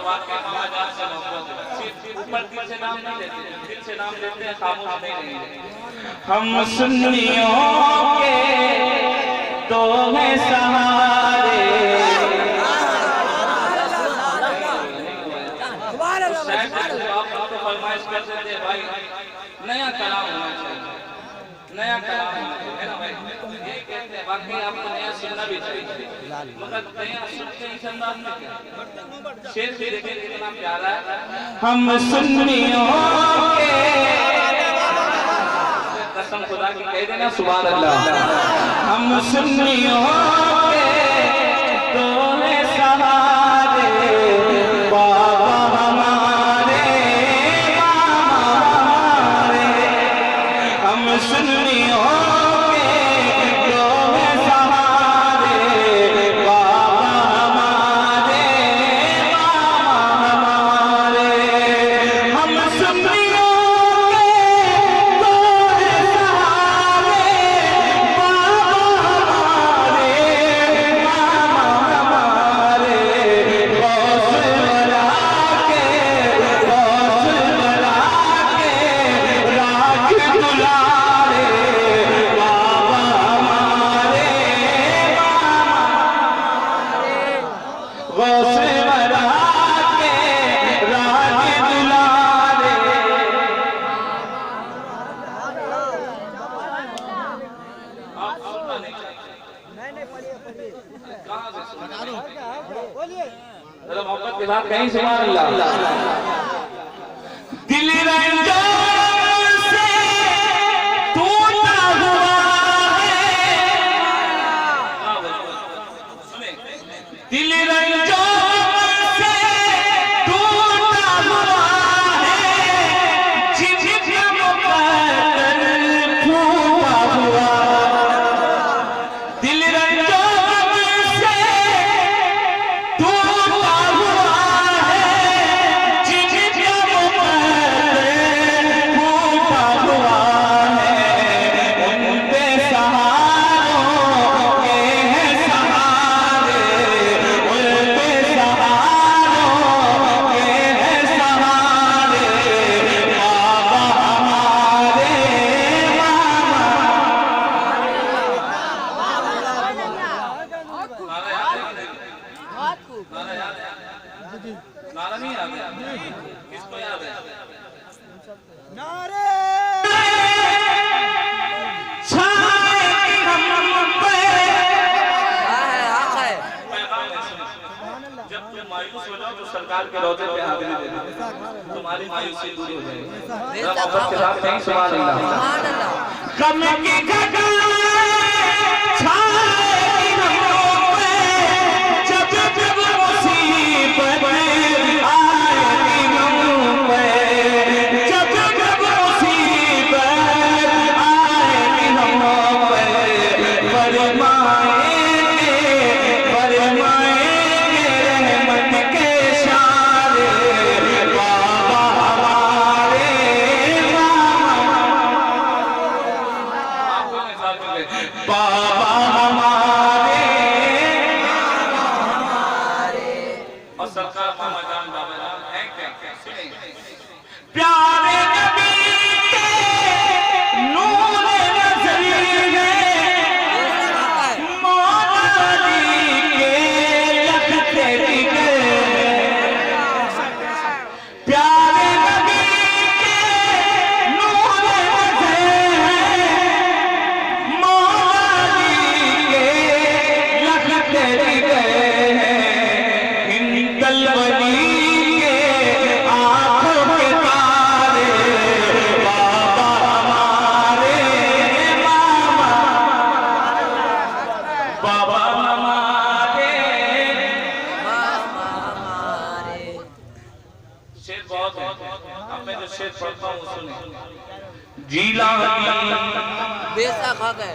वाकई मामा जान से मोहब्बत सिर्फ ऊपर दिल से नाम नहीं लेते, दिल से नाम लेते हैं, खामोश नहीं रहेंगे। हम सुन्नियों के दो हैं सहारे, फरमाइश करते थे भाई नया कलाम होना चाहिए, नया कलाम होना चाहिए, है ना भाई? ये कहते हैं बाकी आपको नया सुनना भी चाहिए, मगर नया सुनते इस अंदाज में क्या शेर भी देखें कितना प्यारा है। हम सुन्नियों के, कसम खुदा की कह देना सुभान अल्लाह, हम सुन्नियों के दो हैं सहारे, बाबा हमारे सुन्नियों के दो हैं सहारे, बाबा हमारे मामा हमारे। हम सुन्नियों के दो हैं सहारे, बाबा हमारे मामा हमारे। गौस वरा के, गौस वरा के राख दुला मोहब्बत के साथ कहीं सुभान अल्लाह। दिल रंजन से टूटा हुआ है, दिल रंजन से टूटा हुआ है, झिझक मुकद्दर फूटा हुआ, दिल नारा नहीं याद है, किसको याद है? नारे छाए हम पे, जब तुम मायूस हो जाओ तो सरकार के रोजे पे हाजिरी देना, तुम्हारी मायूसी दूर हो जाएगी। मोहब्बत के साथ नहीं सुभान अल्लाह। गम की घटा छाए हम पे, जब जब मुसीबत बाबा हमारे, और सरकार मामा जान बाबा जान है क्या? प्यारे नबी के नूर नज़र है, मौला अली के लखते दिखे, प्यारे नबी के नूर नज़र है, शेर बहुत है, अब मैं जो शेर पढ़ता हूँ सुने। जीला बेसा खा गए।